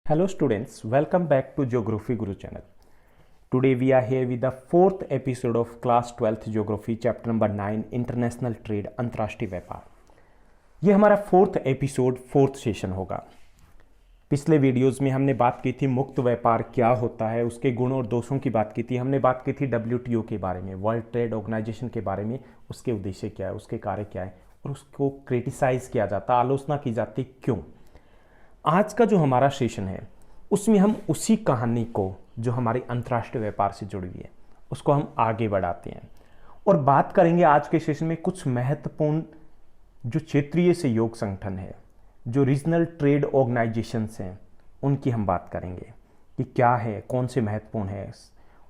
Hello students, welcome back to Geography Guru channel. Today we are here with the fourth episode of class 12th Geography chapter number 9 International Trade अंतर्राष्ट्रीय व्यापार। ये हमारा fourth episode fourth session होगा। पिछले videos में हमने बात की थी मुक्त व्यापार क्या होता है, उसके गुण और दोषों की बात की थी। हमने बात की थी WTO के बारे में, वर्ल्ड ट्रेड ऑर्गेनाइजेशन के बारे में, उसके उद्देश्य क्या है, उसके कार्य क्या है और उसको क्रिटिसाइज किया जाता, आलोचना की जाती क्यों। आज का जो हमारा सेशन है उसमें हम उसी कहानी को जो हमारी अंतर्राष्ट्रीय व्यापार से जुड़ी हुई है उसको हम आगे बढ़ाते हैं और बात करेंगे आज के सेशन में कुछ महत्वपूर्ण जो क्षेत्रीय सहयोग संगठन है, जो रीजनल ट्रेड ऑर्गेनाइजेशंस हैं, उनकी हम बात करेंगे कि क्या है, कौन से महत्वपूर्ण है।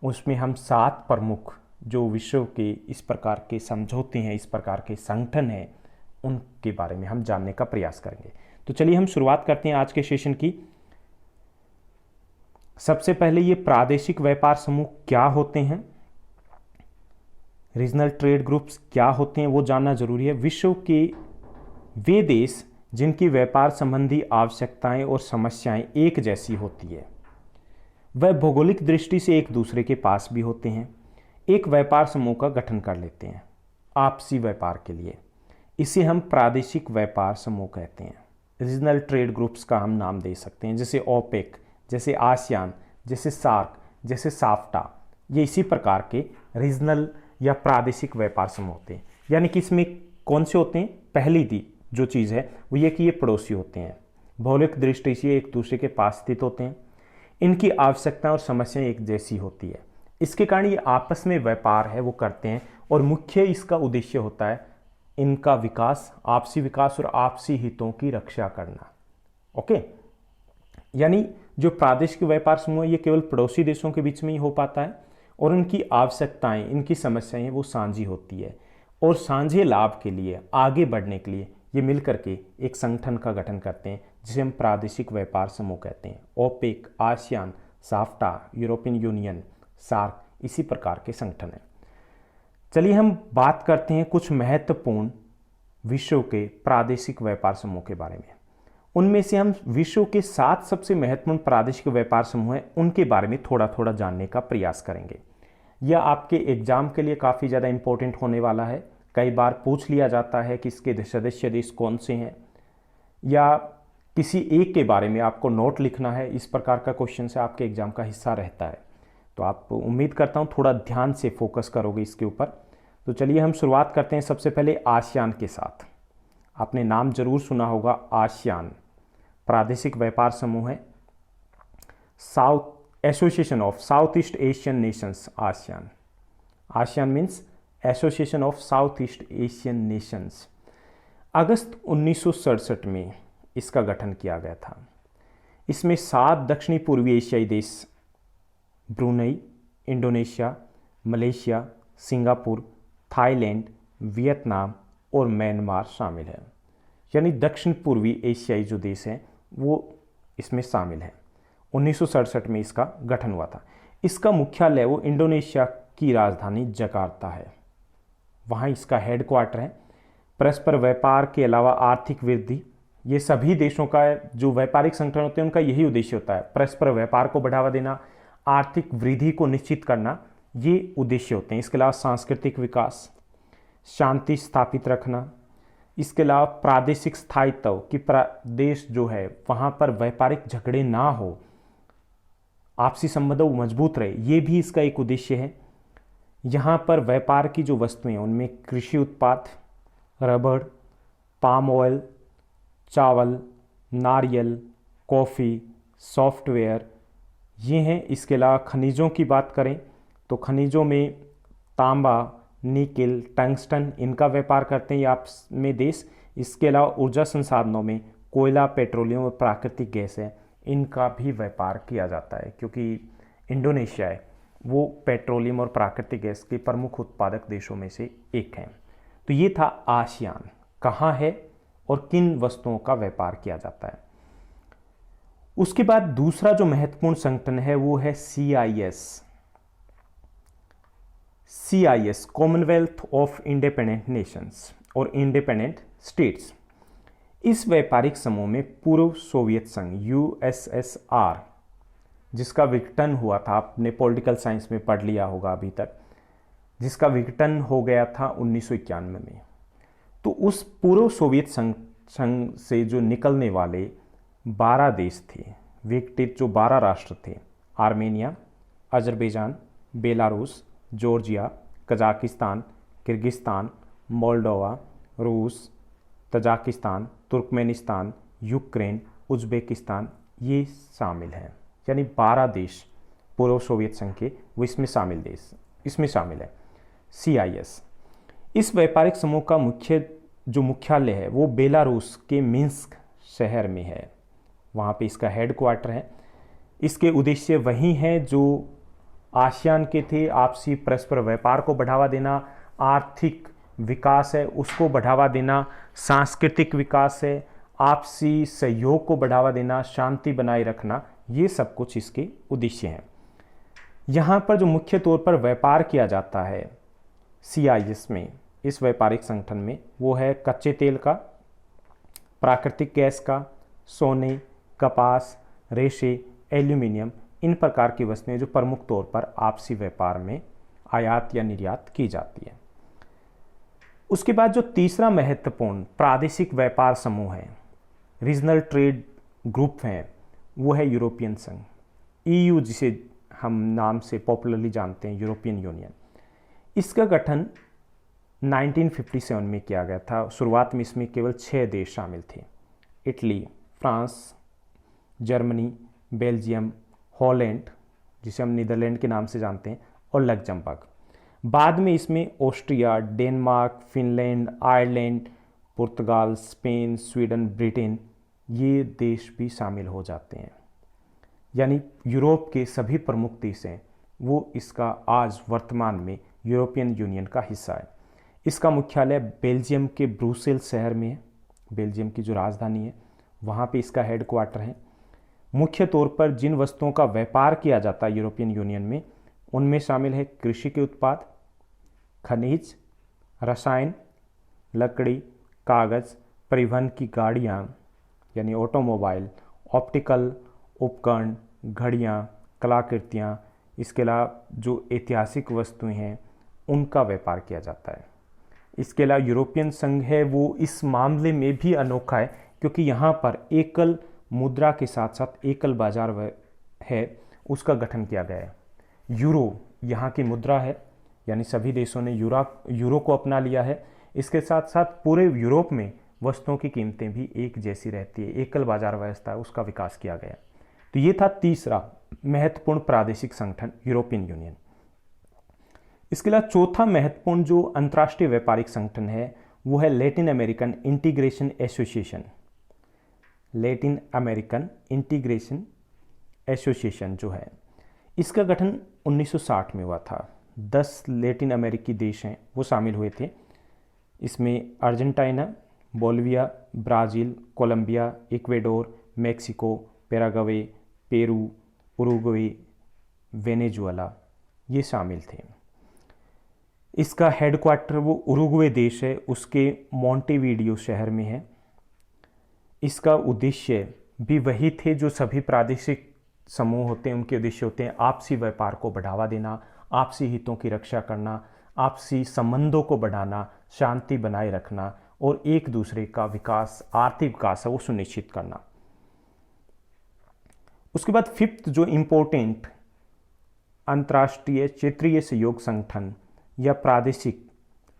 उसमें हम 7 प्रमुख जो विश्व के इस प्रकार के समझौते हैं, इस प्रकार के संगठन हैं, उनके बारे में हम जानने का प्रयास करेंगे। तो चलिए हम शुरुआत करते हैं आज के सेशन की। सबसे पहले ये प्रादेशिक व्यापार समूह क्या होते हैं, रीजनल ट्रेड ग्रुप्स क्या होते हैं, वो जानना जरूरी है। विश्व के वे देश जिनकी व्यापार संबंधी आवश्यकताएं और समस्याएं एक जैसी होती है, वह भौगोलिक दृष्टि से एक दूसरे के पास भी होते हैं, एक व्यापार समूह का गठन कर लेते हैं आपसी व्यापार के लिए। इसे हम प्रादेशिक व्यापार समूह कहते हैं। रीजनल ट्रेड ग्रुप्स का हम नाम दे सकते हैं, जैसे ओपेक, जैसे आसियान, जैसे सार्क, जैसे साफ्टा। ये इसी प्रकार के रीजनल या प्रादेशिक व्यापार समूह होते हैं। यानी कि इसमें कौन से होते हैं, पहली दी जो चीज़ है वो ये कि ये पड़ोसी होते हैं, भौगोलिक दृष्टि से एक दूसरे के पास स्थित होते हैं, इनकी आवश्यकताएं और समस्याएं एक जैसी होती है। इसके कारण ये आपस में व्यापार है वो करते हैं और मुख्य इसका उद्देश्य होता है इनका विकास, आपसी विकास और आपसी हितों की रक्षा करना। ओके, यानी जो प्रादेशिक व्यापार समूह है ये केवल पड़ोसी देशों के बीच में ही हो पाता है और उनकी आवश्यकताएं, इनकी समस्याएं वो साझी होती है और साझे लाभ के लिए, आगे बढ़ने के लिए ये मिलकर के एक संगठन का गठन करते हैं जिसे हम प्रादेशिक व्यापार समूह कहते हैं। OPEC, ASEAN, SAFTA, European Union, SAARC, इसी प्रकार के संगठन हैं। चलिए हम बात करते हैं कुछ महत्वपूर्ण विश्व के प्रादेशिक व्यापार समूह के बारे में। उनमें से हम विश्व के 7 सबसे महत्वपूर्ण प्रादेशिक व्यापार समूह हैं, उनके बारे में थोड़ा थोड़ा जानने का प्रयास करेंगे। यह आपके एग्जाम के लिए काफ़ी ज़्यादा इंपॉर्टेंट होने वाला है। कई बार पूछ लिया जाता है कि इसके सदस्य देश कौन से हैं, या किसी एक के बारे में आपको नोट लिखना है, इस प्रकार का क्वेश्चन से आपके एग्जाम का हिस्सा रहता है। तो आप उम्मीद करता हूँ थोड़ा ध्यान से फोकस करोगे इसके ऊपर। तो चलिए हम शुरुआत करते हैं सबसे पहले आसियान के साथ। आपने नाम जरूर सुना होगा, आसियान प्रादेशिक व्यापार समूह है, South Association of South East Asian Nations. ASEAN, ASEAN means Association of South East Asian Nations. अगस्त 1967 में इसका गठन किया गया था। इसमें 7 दक्षिणी पूर्वी एशियाई देश Brunei, Indonesia, Malaysia, Singapore, Thailand, Vietnam और म्यांमार शामिल है। यानी दक्षिण पूर्वी एशियाई जो देश हैं वो इसमें शामिल हैं। 1967 में इसका गठन हुआ था। इसका मुख्यालय वो इंडोनेशिया की राजधानी जकार्ता है, वहाँ इसका हेडक्वार्टर है। परस्पर व्यापार के अलावा आर्थिक वृद्धि, ये सभी देशों का जो व्यापारिक संगठन होते हैं उनका यही उद्देश्य होता है, परस्पर व्यापार को बढ़ावा देना, आर्थिक वृद्धि को निश्चित करना, ये उद्देश्य होते हैं। इसके अलावा सांस्कृतिक विकास, शांति स्थापित रखना, इसके अलावा प्रादेशिक स्थायित्व कि प्रदेश जो है वहाँ पर व्यापारिक झगड़े ना हो, आपसी संबंध मजबूत रहे, ये भी इसका एक उद्देश्य है। यहाँ पर व्यापार की जो वस्तुएं हैं उनमें कृषि उत्पाद, रबड़, पाम ऑयल, चावल, नारियल, कॉफ़ी, सॉफ्टवेयर, ये हैं। इसके अलावा खनिजों की बात करें तो खनिजों में तांबा, निकेल, टंगस्टन, इनका व्यापार करते हैं आपस में देश। इसके अलावा ऊर्जा संसाधनों में कोयला, पेट्रोलियम और प्राकृतिक गैस है, इनका भी व्यापार किया जाता है क्योंकि इंडोनेशिया है वो पेट्रोलियम और प्राकृतिक गैस के प्रमुख उत्पादक देशों में से एक हैं। तो ये था आसियान, कहाँ है और किन वस्तुओं का व्यापार किया जाता है। उसके बाद दूसरा जो महत्वपूर्ण संगठन है वो है CIS, Commonwealth of independent Nations और इंडिपेंडेंट स्टेट्स। इस व्यापारिक समूह में पूर्व सोवियत संघ यूएसएसआर, जिसका विघटन हुआ था, आपने पॉलिटिकल साइंस में पढ़ लिया होगा अभी तक, जिसका विघटन हो गया था 1991 में। तो उस पूर्व सोवियत संघ से जो निकलने वाले 12 देश थे, विघटित जो 12 राष्ट्र थे, Armenia, Azerbaijan, Belarus, Georgia, Kazakhstan, Kyrgyzstan, Moldova, रूस, तजाकिस्तान, तुर्कमेनिस्तान, यूक्रेन, उज़्बेकिस्तान, ये शामिल हैं। यानी 12 देश पूर्व सोवियत संघ के, वो इसमें शामिल है। CIS, इस व्यापारिक समूह का मुख्यालय है वो बेलारूस के मिन्स्क शहर में है, वहाँ पे इसका हेडक्वार्टर है। इसके उद्देश्य वही हैं जो आसियान के थे, आपसी परस्पर व्यापार को बढ़ावा देना, आर्थिक विकास है उसको बढ़ावा देना, सांस्कृतिक विकास है, आपसी सहयोग को बढ़ावा देना, शांति बनाए रखना, ये सब कुछ इसके उद्देश्य हैं। यहाँ पर जो मुख्य तौर पर व्यापार किया जाता है CIS में, इस व्यापारिक संगठन में, वो है कच्चे तेल का, प्राकृतिक गैस का, सोने, कपास, रेशे, एल्यूमिनियम, इन प्रकार की वस्तुएं जो प्रमुख तौर पर आपसी व्यापार में आयात या निर्यात की जाती है। उसके बाद जो तीसरा महत्वपूर्ण प्रादेशिक व्यापार समूह है, रीजनल ट्रेड ग्रुप है, वो है यूरोपियन संघ, EU, जिसे हम नाम से पॉपुलरली जानते हैं यूरोपियन यूनियन। इसका गठन 1957 में किया गया था। शुरुआत में इसमें केवल 6 देश शामिल थे, Italy, France, Germany, Belgium, Holland, जिसे हम नीदरलैंड के नाम से जानते हैं, और लग्जमबर्ग। बाद में इसमें ऑस्ट्रिया, डेनमार्क, फिनलैंड, आयरलैंड, पुर्तगाल, स्पेन, स्वीडन, ब्रिटेन, ये देश भी शामिल हो जाते हैं। यानी यूरोप के सभी प्रमुख देश हैं वो इसका आज वर्तमान में यूरोपियन यूनियन का हिस्सा है। इसका मुख्यालय बेल्जियम के ब्रुसेल्स शहर में है, बेल्जियम की जो राजधानी है वहाँ पे इसका हेडक्वार्टर है। मुख्य तौर पर जिन वस्तुओं का व्यापार किया जाता है यूरोपियन यूनियन में, उनमें शामिल है कृषि के उत्पाद, खनिज, रसायन, लकड़ी, कागज़, परिवहन की गाड़ियाँ यानी ऑटोमोबाइल, ऑप्टिकल उपकरण, घड़ियाँ, कलाकृतियाँ, इसके अलावा जो ऐतिहासिक वस्तुएं हैं उनका व्यापार किया जाता है। इसके अलावा यूरोपियन संघ है वो इस मामले में भी अनोखा है क्योंकि यहाँ पर एकल मुद्रा के साथ साथ एकल बाजार है, उसका गठन किया गया है। यूरो यहाँ की मुद्रा है, यानी सभी देशों ने यूरो को अपना लिया है। इसके साथ साथ पूरे यूरोप में वस्तुओं की कीमतें भी एक जैसी रहती है, एकल बाजार व्यवस्था है, उसका विकास किया गया। तो ये था तीसरा महत्वपूर्ण प्रादेशिक संगठन यूरोपियन यूनियन। इसके अलावा चौथा महत्वपूर्ण जो अंतर्राष्ट्रीय व्यापारिक संगठन है वो है Latin American integration association. Latin American integration association जो है, इसका गठन 1960 में हुआ था। 10 लैटिन अमेरिकी देश हैं वो शामिल हुए थे। इसमें Argentina, Bolivia, Brazil, Colombia, Ecuador, Mexico, Paraguay, Peru, Uruguay, Venezuela, ये शामिल थे। इसका हेडक्वार्टर वो उरुग्वे देश है, उसके मोंटेवीडियो शहर में है। इसका उद्देश्य भी वही थे जो सभी प्रादेशिक समूह होते हैं, उनके उद्देश्य होते हैं आपसी व्यापार को बढ़ावा देना, आपसी हितों की रक्षा करना, आपसी संबंधों को बढ़ाना, शांति बनाए रखना और एक दूसरे का विकास, आर्थिक विकास है वो सुनिश्चित करना। उसके बाद फिफ्थ जो इम्पोर्टेंट अंतर्राष्ट्रीय क्षेत्रीय सहयोग संगठन या प्रादेशिक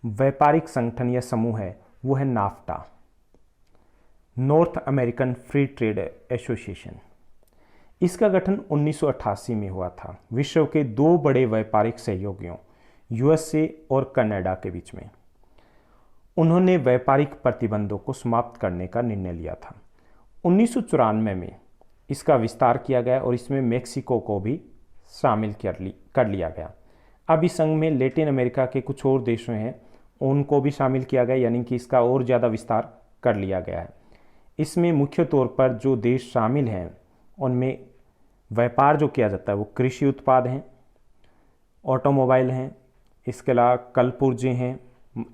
व्यापारिक संगठन या समूह है वो है NAFTA, north American free trade association. इसका गठन 1988 में हुआ था विश्व के 2 बड़े व्यापारिक सहयोगियों USA और कनाडा के बीच में। उन्होंने व्यापारिक प्रतिबंधों को समाप्त करने का निर्णय लिया था। 1994 में इसका विस्तार किया गया और इसमें मेक्सिको को भी शामिल कर लिया गया। अब इस संघ में लैटिन अमेरिका के कुछ और देशों हैं उनको भी शामिल किया गया, यानी कि इसका और ज़्यादा विस्तार कर लिया गया है। इसमें मुख्य तौर पर जो देश शामिल हैं उनमें व्यापार जो किया जाता है वो कृषि उत्पाद हैं, ऑटोमोबाइल हैं, इसके अलावा कल पुर्जे हैं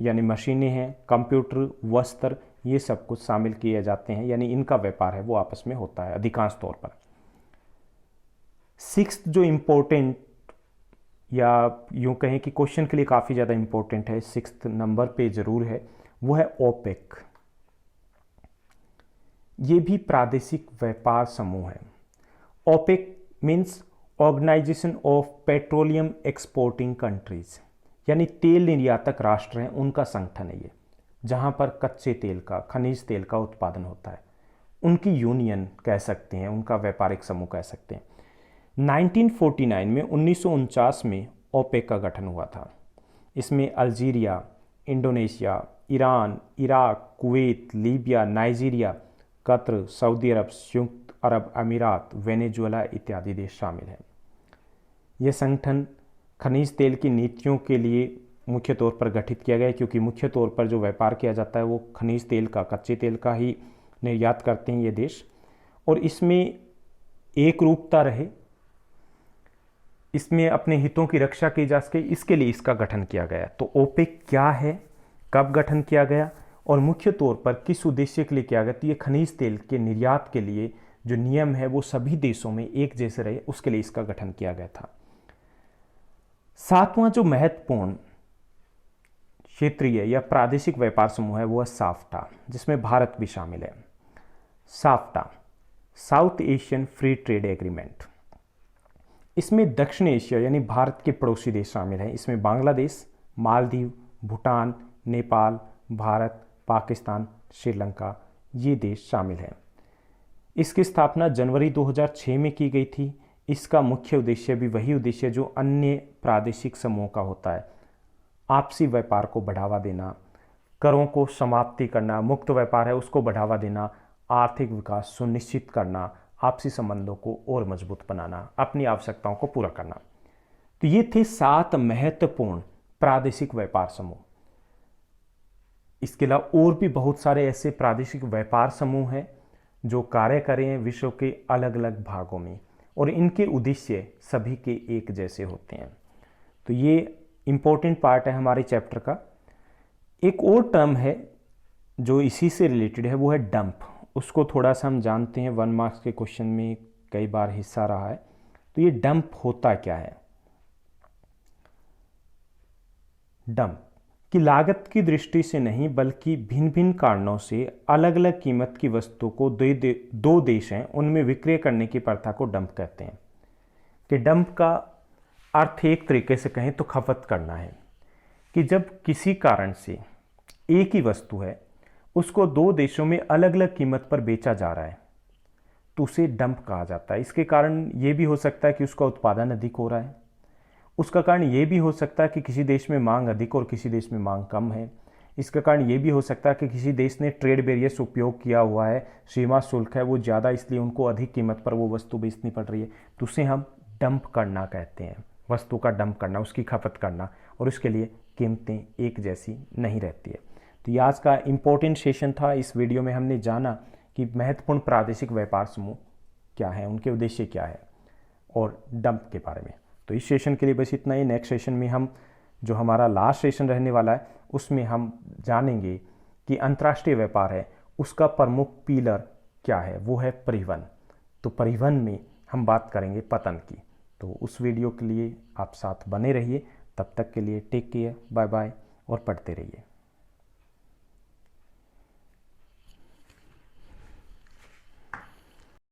यानी मशीनें हैं, कंप्यूटर, वस्त्र, ये सब कुछ शामिल किए जाते हैं, यानी इनका व्यापार है वो आपस में होता है अधिकांश तौर पर। सिक्स्थ जो इम्पोर्टेंट, या यूँ कहें कि क्वेश्चन के लिए काफ़ी ज़्यादा इम्पोर्टेंट है, सिक्स्थ नंबर पे ज़रूर है, वो है ओपेक। ये भी प्रादेशिक व्यापार समूह है। OPEC means organisation of petroleum exporting countries, यानी तेल निर्यातक राष्ट्र हैं उनका संगठन है ये, जहाँ पर कच्चे तेल का, खनिज तेल का उत्पादन होता है। उनकी यूनियन कह सकते हैं, उनका व्यापारिक समूह कह सकते हैं। 1949 में 1949 में ओपेक का गठन हुआ था। इसमें Algeria, Indonesia, Iran, Iraq, Kuwait, Libya, Nigeria, Qatar, सऊदी अरब, संयुक्त अरब अमीरात, वेनेजुएला इत्यादि देश शामिल हैं। यह संगठन खनिज तेल की नीतियों के लिए मुख्य तौर पर गठित किया गया है, क्योंकि मुख्य तौर पर जो व्यापार किया जाता है वो खनिज तेल का, कच्चे तेल का ही निर्यात करते हैं ये देश। और इसमें एक रूपता रहे, इसमें अपने हितों की रक्षा की जा सके, इसके लिए इसका गठन किया गया। तो ओपेक क्या है, कब गठन किया गया और मुख्य तौर पर किस उद्देश्य के लिए किया गया? तो ये खनिज तेल के निर्यात के लिए जो नियम है वो सभी देशों में एक जैसे रहे, उसके लिए इसका गठन किया गया था। सातवां जो महत्वपूर्ण क्षेत्रीय या प्रादेशिक व्यापार समूह है वो है साफ्टा, जिसमें भारत भी शामिल है। SAFTA, south Asian free trade agreement. इसमें दक्षिण एशिया यानी भारत के पड़ोसी देश शामिल हैं। इसमें बांग्लादेश, मालदीव, भूटान, नेपाल, भारत, पाकिस्तान, श्रीलंका ये देश शामिल हैं। इसकी स्थापना जनवरी 2006 में की गई थी। इसका मुख्य उद्देश्य भी वही उद्देश्य जो अन्य प्रादेशिक समूहों का होता है, आपसी व्यापार को बढ़ावा देना, करों को समाप्ति करना, मुक्त व्यापार है उसको बढ़ावा देना, आर्थिक विकास सुनिश्चित करना, आपसी संबंधों को और मजबूत बनाना, अपनी आवश्यकताओं को पूरा करना। तो ये थे 7 महत्वपूर्ण प्रादेशिक व्यापार समूह। इसके अलावा और भी बहुत सारे ऐसे प्रादेशिक व्यापार समूह हैं जो कार्य कर रहे हैं विश्व के अलग अलग भागों में, और इनके उद्देश्य सभी के एक जैसे होते हैं। तो ये इंपॉर्टेंट पार्ट है हमारे चैप्टर का। एक और टर्म है जो इसी से रिलेटेड है, वो है डंप। उसको थोड़ा सा हम जानते हैं, 1 मार्क्स के क्वेश्चन में कई बार हिस्सा रहा है। तो ये डंप होता क्या है? डंप की लागत की दृष्टि से नहीं बल्कि भिन्न भिन्न कारणों से अलग अलग कीमत की वस्तु को दो देश हैं उनमें विक्रय करने की प्रथा को डंप कहते हैं। कि डंप का अर्थ एक तरीके से कहें तो खपत करना है, कि जब किसी कारण से एक ही वस्तु है उसको 2 देशों में अलग अलग कीमत पर बेचा जा रहा है तो उसे डंप कहा जाता है। इसके कारण ये भी हो सकता है कि उसका उत्पादन अधिक हो रहा है, उसका कारण ये भी हो सकता है कि किसी देश में मांग अधिक और किसी देश में मांग कम है। इसका कारण ये भी हो सकता है कि किसी देश ने ट्रेड बैरियर्स उपयोग किया हुआ है, सीमा शुल्क है वो ज़्यादा, इसलिए उनको अधिक कीमत पर वो वस्तु बेचनी पड़ रही है। तो उसे हम डंप करना कहते हैं, वस्तु का डंप करना, उसकी खपत करना, और उसके लिए कीमतें एक जैसी नहीं रहती है। तो ये आज का इम्पोर्टेंट सेशन था। इस वीडियो में हमने जाना कि महत्वपूर्ण प्रादेशिक व्यापार समूह क्या है, उनके उद्देश्य क्या है, और डंप के बारे में। तो इस सेशन के लिए बस इतना ही। नेक्स्ट सेशन में हम, जो हमारा लास्ट सेशन रहने वाला है, उसमें हम जानेंगे कि अंतर्राष्ट्रीय व्यापार है उसका प्रमुख पिलर क्या है, वो है परिवहन। तो परिवहन में हम बात करेंगे पतन की। तो उस वीडियो के लिए आप साथ बने रहिए। तब तक के लिए टेक केयर, बाय बाय, और पढ़ते रहिए।